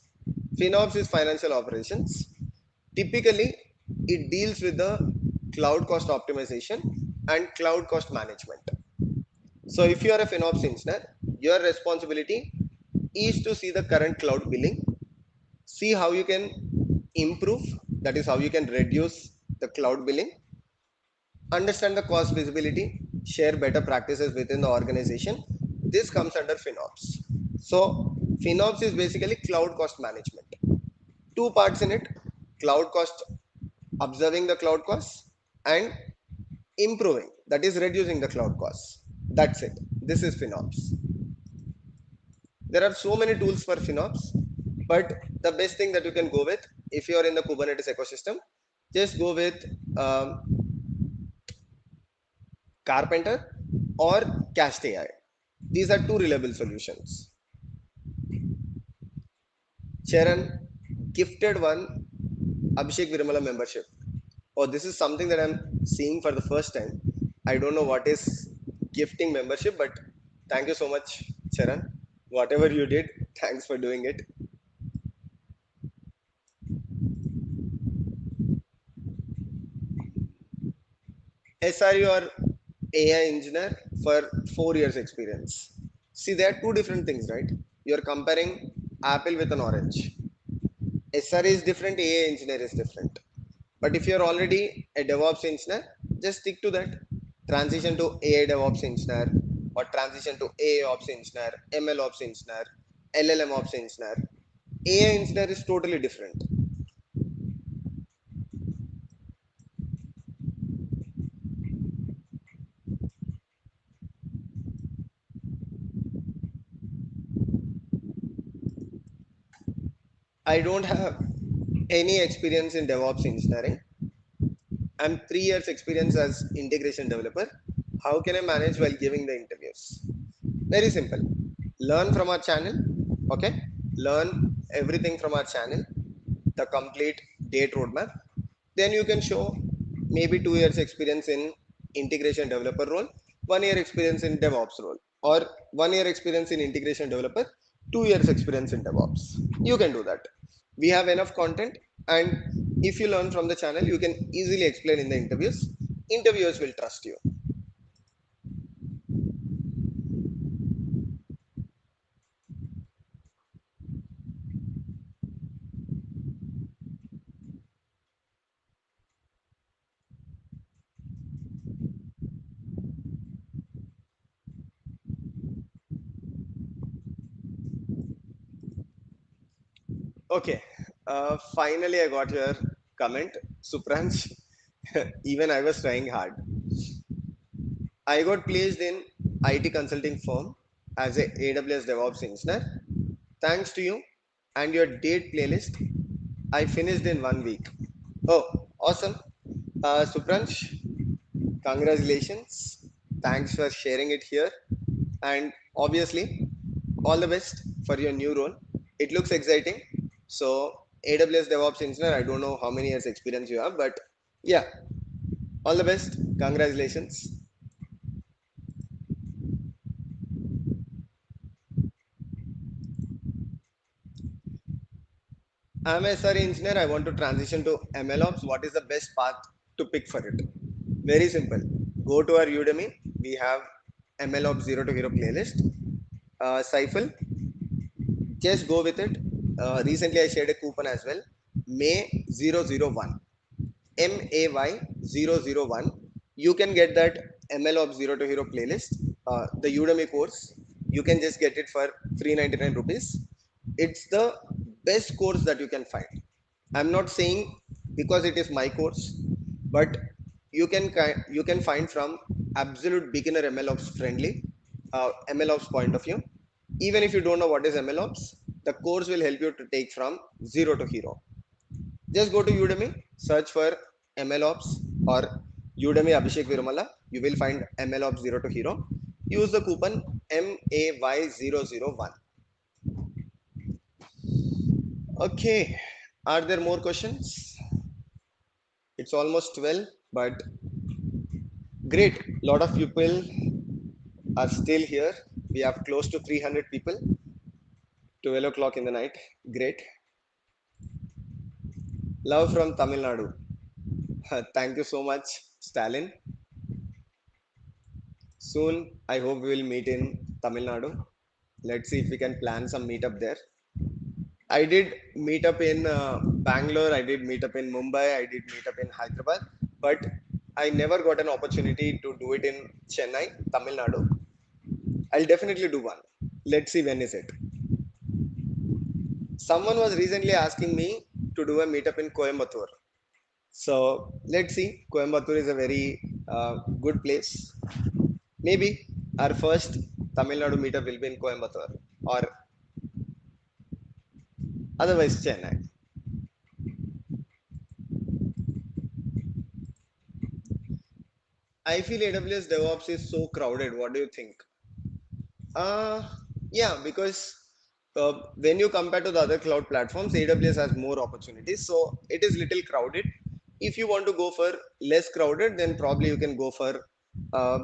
FinOps is financial operations. Typically, it deals with the cloud cost optimization and cloud cost management. So if you are a FinOps engineer, your responsibility is to see the current cloud billing, see how you can improve, that is how you can reduce the cloud billing, understand the cost visibility, share better practices within the organization. This comes under FinOps. So FinOps is basically cloud cost management. Two parts in it: cloud cost, observing the cloud costs, and improving, that is reducing the cloud costs. That's it. This is FinOps. There are so many tools for FinOps, but the best thing that you can go with, if you are in the Kubernetes ecosystem, just go with Carpenter or Cached AI. These are two reliable solutions. Charan gifted one Abhishek.Veeramalla membership. Oh, this is something that I'm seeing for the first time. I don't know what is gifting membership, but thank you so much, Charan. Whatever you did, thanks for doing it. SRE or AI engineer for 4 years experience. See, there are two different things, right? You're comparing apple with an orange. SRE is different, AI engineer is different. But if you're already a DevOps engineer, just stick to that. Transition to AI DevOps engineer or transition to AI Ops engineer, ML Ops engineer, LLM Ops engineer. AI engineer is totally different. I don't have any experience in DevOps engineering. I'm 3 years experience as integration developer. How can I manage while giving the interviews? Very simple. Learn from our channel. Okay. Learn everything from our channel, the complete date roadmap. Then you can show maybe 2 years experience in integration developer role, 1 year experience in DevOps role, or 1 year experience in integration developer, 2 years experience in DevOps. You can do that. We have enough content, and if you learn from the channel, you can easily explain in the interviews. Interviewers will trust you. Okay, finally I got your comment, Supransh. Even I was trying hard. I got placed in IT consulting firm as a AWS DevOps engineer. Thanks to you and your date playlist, I finished in 1 week. Oh, awesome. Supransh, congratulations. Thanks for sharing it here. And obviously, all the best for your new role. It looks exciting. So, AWS DevOps engineer, I don't know how many years experience you have, but yeah, All the best. Congratulations. I'm a SRE engineer. I want to transition to MLOps. What is the best path to pick for it? Very simple. Go to our Udemy. We have MLOps Zero to Hero playlist. Cycle, just go with it. Recently, I shared a coupon as well. May 001. MAY 001. You can get that MLOps Zero to Hero playlist. The Udemy course. You can just get it for 399 rupees. It's the best course that you can find. I'm not saying because it is my course, but you can find from absolute beginner MLOps friendly MLOps point of view. Even if you don't know what is MLOps, the course will help you to take from zero to hero. Just go to Udemy, search for MLOps or Udemy Abhishek.Veeramalla. You will find MLOps zero to hero. Use the coupon MAY 001. Okay, are there more questions? It's almost 12, but great. Lot of people are still here. We have close to 300 people. 12 o'clock in the night. Great. Love from Tamil Nadu. Thank you so much, Stalin. Soon, I hope we will meet in Tamil Nadu. Let's see if we can plan some meetup there. I did meet up in Bangalore. I did meet up in Mumbai. I did meet up in Hyderabad, but I never got an opportunity to do it in Chennai, Tamil Nadu. I'll definitely do one. Let's see when is it. Someone was recently asking me to do a meetup in Coimbatore. So let's see. Coimbatore is a very good place. Maybe our first Tamil Nadu meetup will be in Coimbatore or otherwise Chennai. I feel AWS DevOps is so crowded. What do you think? Uh, yeah, because when you compare to the other cloud platforms, AWS has more opportunities. So it is little crowded. If you want to go for less crowded, then probably you can go for uh,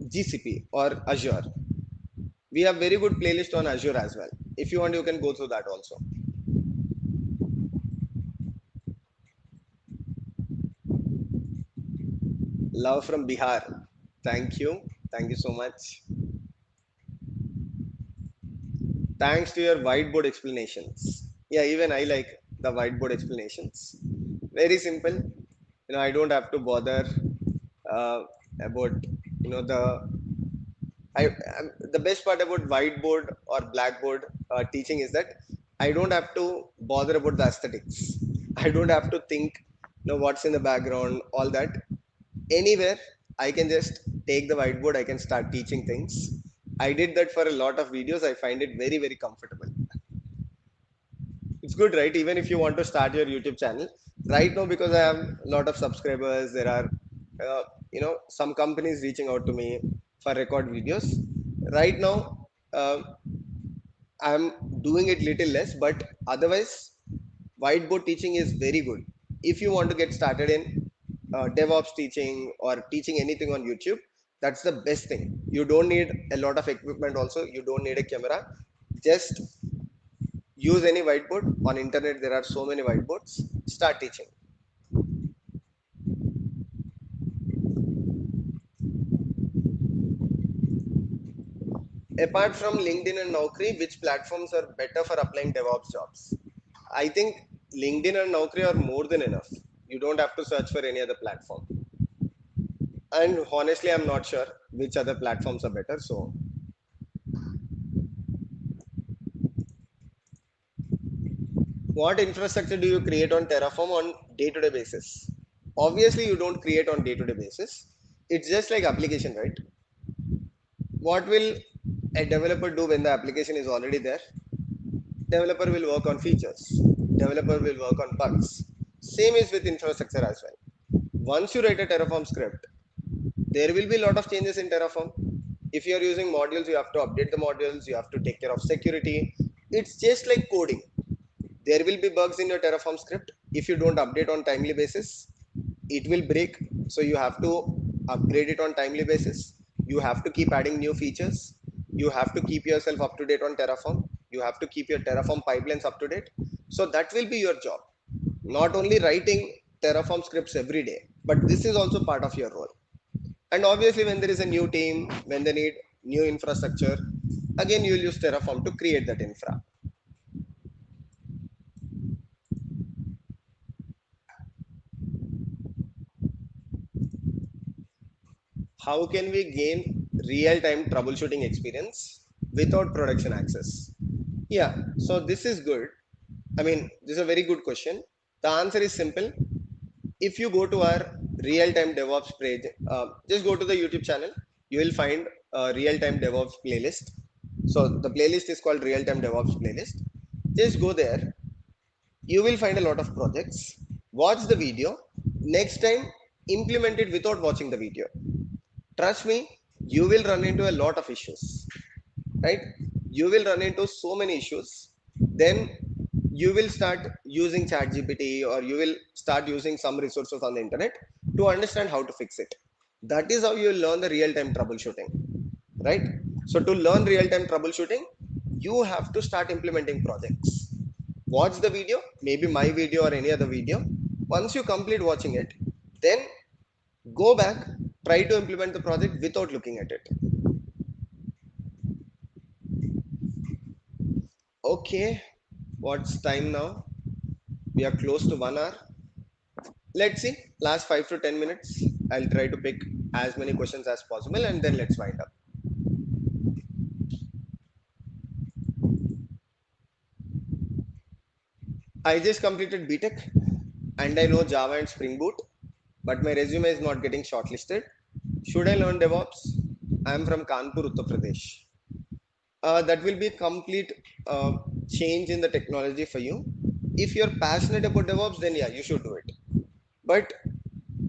GCP or Azure. We have very good playlist on Azure as well. If you want, you can go through that also. Love from Bihar. Thank you. Thank you so much. Thanks to your whiteboard explanations. Yeah, even I like the whiteboard explanations. Very simple. I don't have to bother uh, about the the best part about whiteboard or blackboard teaching is that I don't have to bother about the aesthetics. I don't have to think what's in the background, all that. Anywhere I can just take the whiteboard, I can start teaching things. I did that for a lot of videos. I find it very, very comfortable. It's good, right? Even if you want to start your YouTube channel right now, because I have a lot of subscribers, there are some companies reaching out to me for record videos right now. I'm doing it little less, but otherwise whiteboard teaching is very good. If you want to get started in DevOps teaching or teaching anything on YouTube, that's the best thing. You don't need a lot of equipment. Also, you don't need a camera. Just use any whiteboard on internet. There are so many whiteboards. Start teaching. Apart from LinkedIn and Naukri, which platforms are better for applying DevOps jobs? I think LinkedIn and Naukri are more than enough. You don't have to search for any other platform. And honestly, I'm not sure which other platforms are better. So what infrastructure do you create on Terraform on day-to-day basis? Obviously you don't create on day-to-day basis. It's just like application, right? What will a developer do when the application is already there? Developer will work on features. Developer will work on bugs. Same is with infrastructure as well. Once you write a Terraform script, there will be a lot of changes in Terraform. If you are using modules, you have to update the modules, you have to take care of security. It's just like coding. There will be bugs in your Terraform script. If you don't update on timely basis, it will break. So you have to upgrade it on timely basis. You have to keep adding new features. You have to keep yourself up to date on Terraform. You have to keep your Terraform pipelines up to date. So that will be your job, not only writing Terraform scripts every day, but this is also part of your role. And obviously when there is a new team, when they need new infrastructure, again you will use Terraform to create that infra. How can we gain real time troubleshooting experience without production access? Yeah, so this is good. I mean, this is a very good question. The answer is simple. If you go to our real time DevOps page, just go to the YouTube channel, you will find a real time DevOps playlist. So the playlist is called real time DevOps playlist. Just go there, you will find a lot of projects. Watch the video. Next time, implement it without watching the video. Trust me, you will run into a lot of issues, right? You will run into so many issues. Then you will start using ChatGPT, or you will start using some resources on the internet to understand how to fix it. That is how you will learn the real time troubleshooting, right? So to learn real time troubleshooting, you have to start implementing projects. Watch the video, maybe my video or any other video. Once you complete watching it, then go back, try to implement the project without looking at it. Okay, what's time now? We are close to 1 hour. Let's see, last 5 to 10 minutes. I'll try to pick as many questions as possible and then let's wind up. I just completed BTech and I know Java and Spring Boot, but my resume is not getting shortlisted. Should I learn DevOps? I'm from Kanpur, Uttar Pradesh. That will be a complete uh, change in the technology for you. If you're passionate about DevOps, then yeah, you should do it. But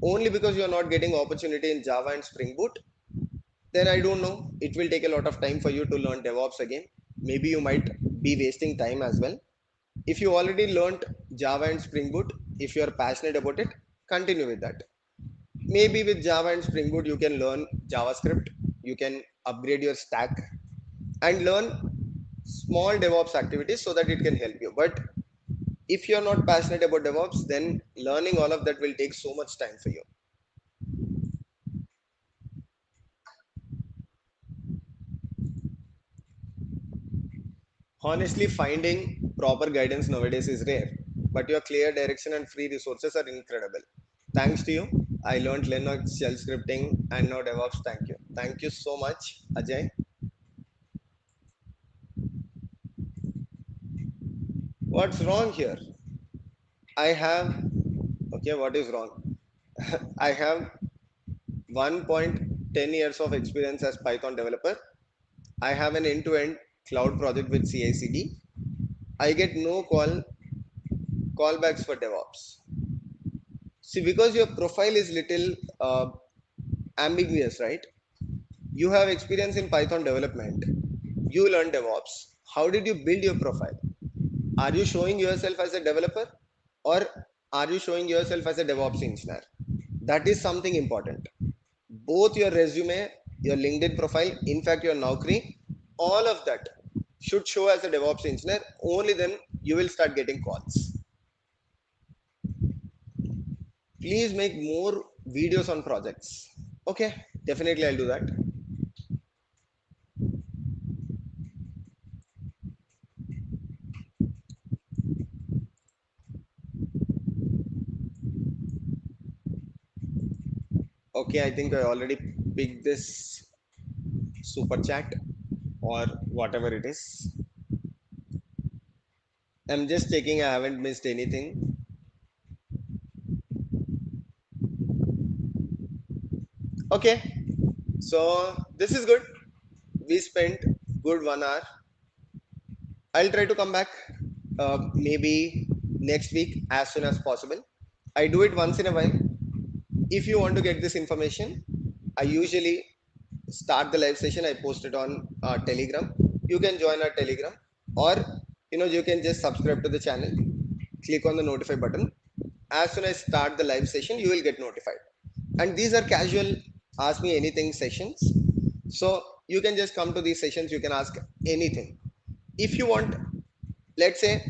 only because you're not getting opportunity in Java and Spring Boot, then I don't know. It will take a lot of time for you to learn DevOps again. Maybe you might be wasting time as well. If you already learned Java and Spring Boot, if you are passionate about it, continue with that. Maybe with Java and Spring Boot, you can learn JavaScript, you can upgrade your stack and learn small DevOps activities so that it can help you. But if you're not passionate about DevOps, then learning all of that will take so much time for you. Honestly, finding proper guidance nowadays is rare, but your clear direction and free resources are incredible. Thanks to you, I learned Linux, shell scripting, and now DevOps. Thank you. Thank you so much, Ajay. What's wrong here? I have, okay, what is wrong? I have 1.10 years of experience as Python developer. I have an end-to-end cloud project with CI/CD. I get no callbacks for DevOps. See, because your profile is little ambiguous, right? You have experience in Python development. You learn DevOps. How did you build your profile? Are you showing yourself as a developer, or are you showing yourself as a DevOps engineer? That is something important. Both your resume, your LinkedIn profile, in fact, your Naukri, all of that should show as a DevOps engineer. Only then you will start getting calls. Please make more videos on projects. Okay, definitely I'll do that. Okay, I think I already picked this super chat or whatever it is. I'm just checking I haven't missed anything. Okay, so this is good. We spent good 1 hour. I'll try to come back maybe next week as soon as possible. I do it once in a while. If you want to get this information, I usually start the live session. I post it on Telegram. You can join our Telegram, or you can just subscribe to the channel. Click on the notify button. As soon as I start the live session, you will get notified. And these are casual ask me anything sessions. So you can just come to these sessions, you can ask anything. If you want, let's say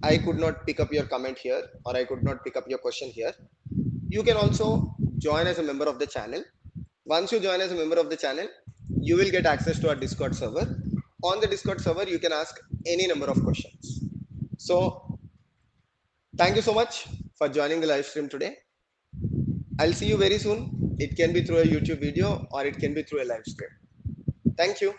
I could not pick up your comment here, or I could not pick up your question here, you can also join as a member of the channel. Once you join as a member of the channel, you will get access to our Discord server. On the Discord server, you can ask any number of questions. So thank you so much for joining the live stream today. I'll see you very soon. It can be through a YouTube video or it can be through a live stream. Thank you.